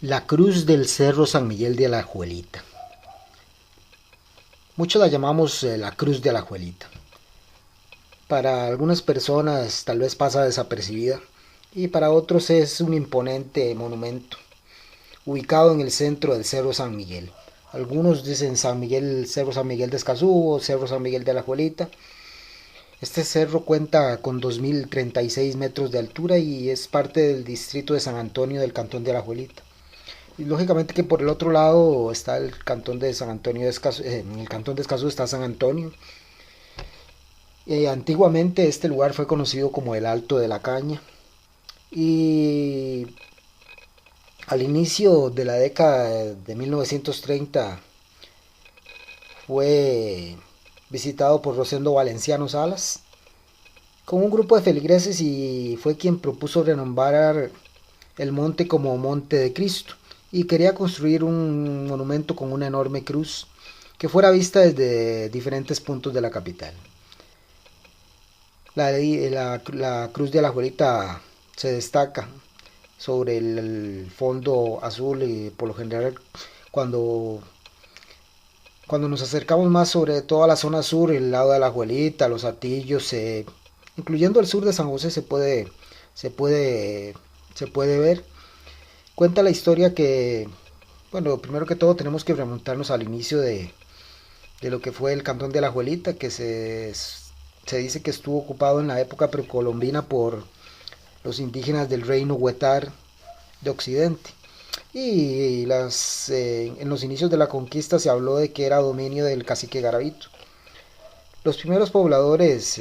La cruz del Cerro San Miguel de Alajuelita. Muchos la llamamos la cruz de Alajuelita. Para algunas personas tal vez pasa desapercibida y para otros es un imponente monumento ubicado en el centro del Cerro San Miguel. Algunos dicen San Miguel, Cerro San Miguel de Escazú o Cerro San Miguel de Alajuelita. Este cerro cuenta con 2036 metros de altura y es parte del distrito de San Antonio del cantón de Alajuelita. Y lógicamente que por el otro lado está el cantón de San Antonio de Escazú, en el cantón de Escazú está San Antonio. Antiguamente este lugar fue conocido como el Alto de la Caña y al inicio de la década de 1930 fue visitado por Rosendo Valenciano Salas con un grupo de feligreses y fue quien propuso renombrar el monte como Monte de Cristo y quería construir un monumento con una enorme cruz que fuera vista desde diferentes puntos de la capital. La cruz de la Alajuelita se destaca sobre el fondo azul y por lo general cuando, cuando nos acercamos más sobre toda la zona sur, el lado de la Alajuelita, los Atillos, incluyendo el sur de San José se puede, se puede ver. Cuenta la historia que, bueno, primero que todo tenemos que remontarnos al inicio de lo que fue el cantón de la Alajuelita, que se dice que estuvo ocupado en la época precolombina por los indígenas del reino Huetar de Occidente. Y en los inicios de la conquista se habló de que era dominio del cacique Garavito. Los primeros pobladores,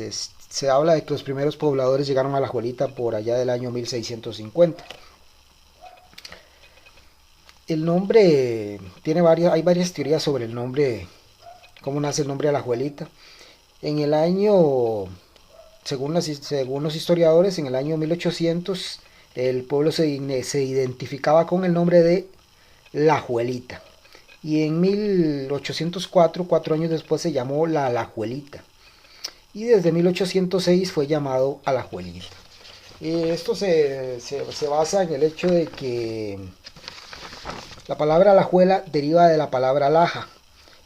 se habla de que los primeros pobladores llegaron a la Alajuelita por allá del año 1650. El nombre hay varias teorías sobre el nombre, cómo nace el nombre de la Alajuelita. En el año, según los historiadores, en el año 1800 el pueblo se identificaba con el nombre de La Juelita. Y en 1804, 4 años después, se llamó La Alajuelita. Y desde 1806 fue llamado Alajuelita. Esto se basa en el hecho de que la palabra Alajuela deriva de la palabra Laja.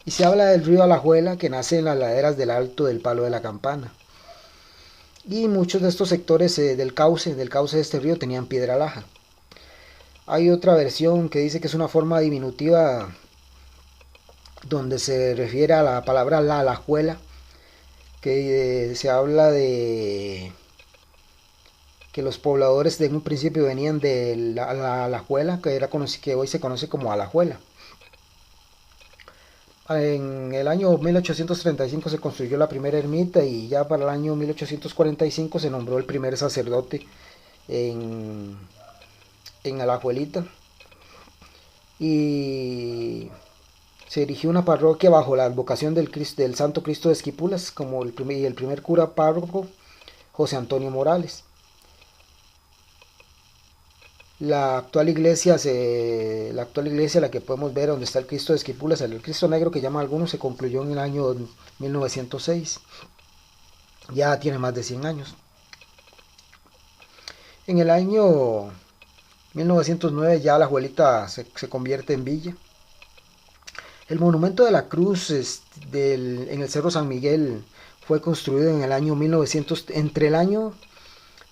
Y se habla del río Alajuela que nace en las laderas del Alto del Palo de la Campana. Y muchos de estos sectores del cauce de este río tenían piedra laja. Hay otra versión que dice que es una forma diminutiva donde se refiere a la palabra la alajuela, que se habla de que los pobladores de un principio venían de la alajuela, que hoy se conoce como Alajuela. En el año 1835 se construyó la primera ermita y ya para el año 1845 se nombró el primer sacerdote en, en Alajuelita y se erigió una parroquia bajo la advocación del Santo Cristo de Esquipulas como el primer cura párroco José Antonio Morales. La actual iglesia, la que podemos ver donde está el Cristo de Esquipulas, el Cristo Negro que llaman algunos, se concluyó en el año 1906. Ya tiene más de 100 años. En el año 1909 ya la Alajuelita se convierte en villa. El monumento de la cruz en el Cerro San Miguel fue construido en el año 1900, entre el año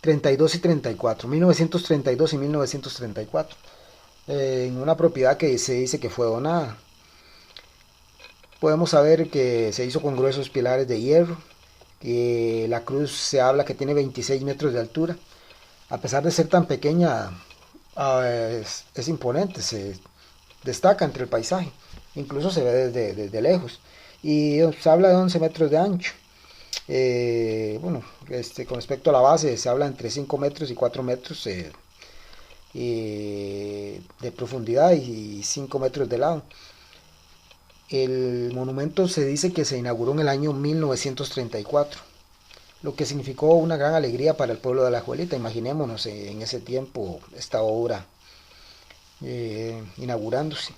32 y 34, 1932 y 1934, en una propiedad que se dice que fue donada. Podemos saber que se hizo con gruesos pilares de hierro, que la cruz se habla que tiene 26 metros de altura. A pesar de ser tan pequeña, es imponente, se destaca entre el paisaje, incluso se ve desde lejos. Y se habla de 11 metros de ancho. Con respecto a la base, se habla entre 5 metros y 4 metros de profundidad y 5 metros de lado. El monumento se dice que se inauguró en el año 1934, lo que significó una gran alegría para el pueblo de Alajuelita. Imaginémonos en ese tiempo esta obra inaugurándose.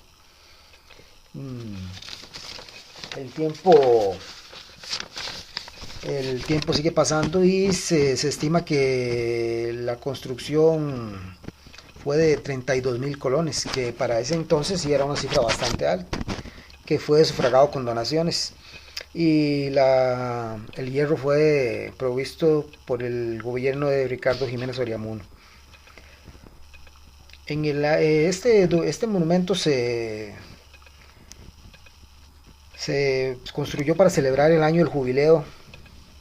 El tiempo el tiempo sigue pasando y se estima que la construcción fue de 32.000 colones, que para ese entonces sí era una cifra bastante alta, que fue sufragado con donaciones. Y el hierro fue provisto por el gobierno de Ricardo Jiménez Oriamuno. Este monumento se construyó para celebrar el año del jubileo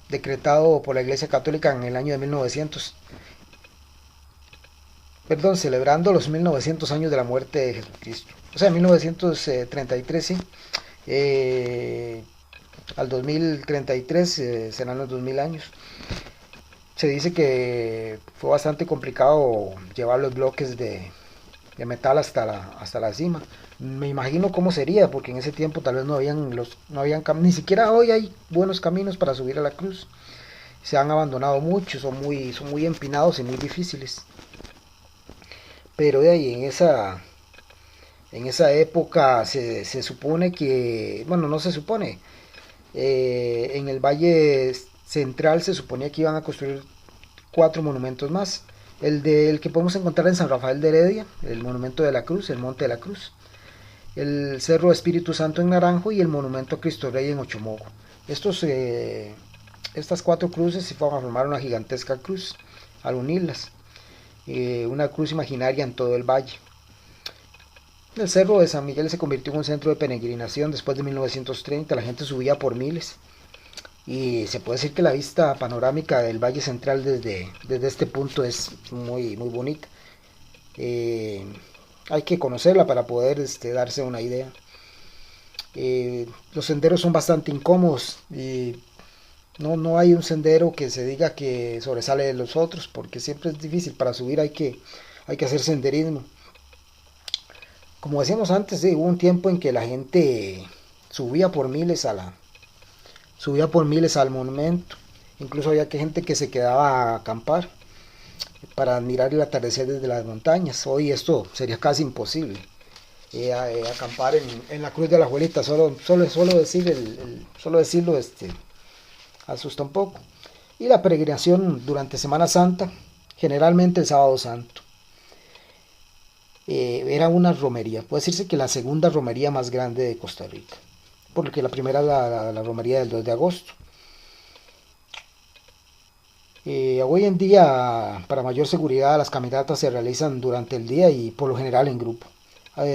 decretado por la Iglesia Católica en el año de 1900. Perdón, celebrando los 1900 años de la muerte de Jesucristo. O sea, 1933, sí. Al 2033 serán los 2000 años. Se dice que fue bastante complicado llevar los bloques de metal hasta la cima. Me imagino cómo sería, porque en ese tiempo tal vez no habían ni siquiera hoy hay buenos caminos para subir a la cruz. Se han abandonado muchos, son muy empinados y muy difíciles. Pero de ahí en esa época se supone que, bueno, no se supone, en el Valle Central se suponía que iban a construir 4 monumentos más. El que podemos encontrar en San Rafael de Heredia, el monumento de la Cruz, el Monte de la Cruz, el Cerro Espíritu Santo en Naranjo y el monumento a Cristo Rey en Ochomogo. Estas 4 cruces se fueron a formar una gigantesca cruz al unirlas, una cruz imaginaria en todo el valle. El Cerro de San Miguel se convirtió en un centro de peregrinación después de 1930, la gente subía por miles y se puede decir que la vista panorámica del Valle Central desde este punto es muy, muy bonita. Hay que conocerla para poder darse una idea. Los senderos son bastante incómodos y no hay un sendero que se diga que sobresale de los otros, porque siempre es difícil. Para subir hay que hacer senderismo. Como decíamos antes, hubo un tiempo en que la gente subía por miles al monumento. Incluso había gente que se quedaba a acampar para admirar el atardecer desde las montañas. Hoy esto sería casi imposible. Acampar en la Cruz de la Abuelita, solo decirlo asusta un poco. Y la peregrinación durante Semana Santa, generalmente el Sábado Santo. Era una romería, puede decirse que la segunda romería más grande de Costa Rica, porque la primera es la romería del 2 de agosto. Hoy en día, para mayor seguridad, las caminatas se realizan durante el día y por lo general en grupo.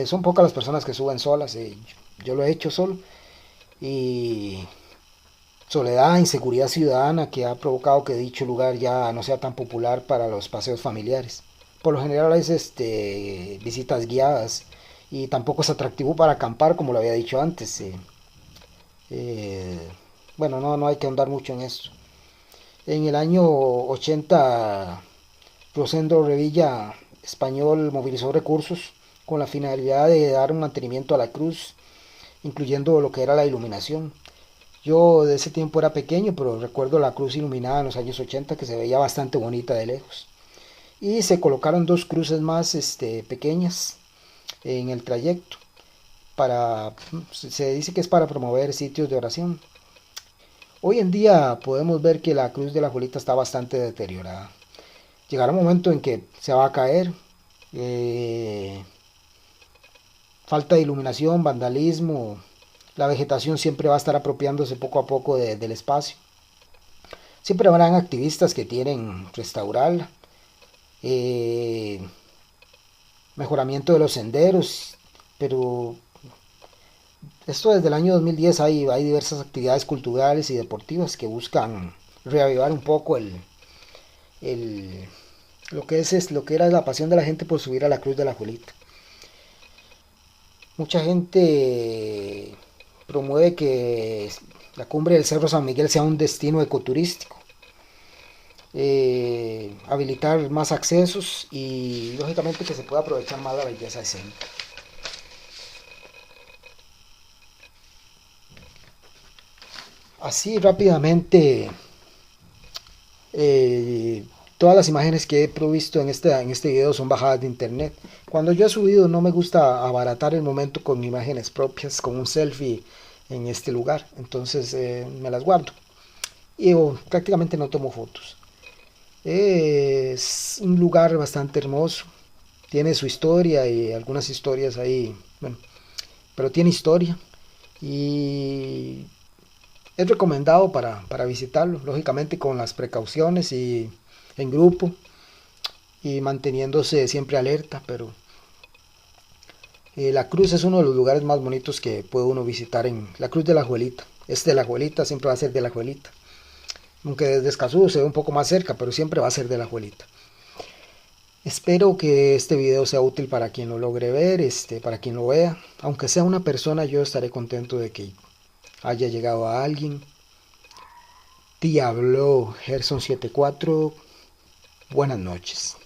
Son pocas las personas que suben solas, yo lo he hecho solo, y soledad, inseguridad ciudadana que ha provocado que dicho lugar ya no sea tan popular para los paseos familiares. Por lo general es visitas guiadas y tampoco es atractivo para acampar como lo había dicho antes. Bueno, no hay que ahondar mucho en esto. En el año 80, Rosendo Revilla, español, movilizó recursos con la finalidad de dar un mantenimiento a la cruz, incluyendo lo que era la iluminación. Yo de ese tiempo era pequeño, pero recuerdo la cruz iluminada en los años 80 que se veía bastante bonita de lejos. Y se colocaron 2 cruces más pequeñas en el trayecto. Se dice que es para promover sitios de oración. Hoy en día podemos ver que la Cruz de la Abuelita está bastante deteriorada. Llegará un momento en que se va a caer. Falta de iluminación, vandalismo. La vegetación siempre va a estar apropiándose poco a poco del espacio. Siempre habrán activistas que quieren restaurarla. Mejoramiento de los senderos, pero esto desde el año 2010 hay diversas actividades culturales y deportivas que buscan reavivar un poco lo que era la pasión de la gente por subir a la Cruz de la Abuelita. Mucha gente promueve que la cumbre del Cerro San Miguel sea un destino ecoturístico. Habilitar más accesos y lógicamente que se pueda aprovechar más la belleza escénica. Así rápidamente, todas las imágenes que he provisto en este video son bajadas de internet. Cuando yo he subido no me gusta abaratar el momento con imágenes propias, con un selfie en este lugar, entonces me las guardo y prácticamente no tomo fotos. Es un lugar bastante hermoso, Tiene su historia y algunas historias ahí, bueno, pero tiene historia y es recomendado para visitarlo, lógicamente con las precauciones y en grupo y manteniéndose siempre alerta, pero la cruz es uno de los lugares más bonitos que puede uno visitar en la Cruz de la Juelita. Es de la Juelita, siempre va a ser de la Juelita. Aunque desde Escazú se ve un poco más cerca, pero siempre va a ser de la Juelita. Espero que este video sea útil para quien lo logre ver, para quien lo vea. Aunque sea una persona, yo estaré contento de que haya llegado a alguien. Te habló Gerson 74. Buenas noches.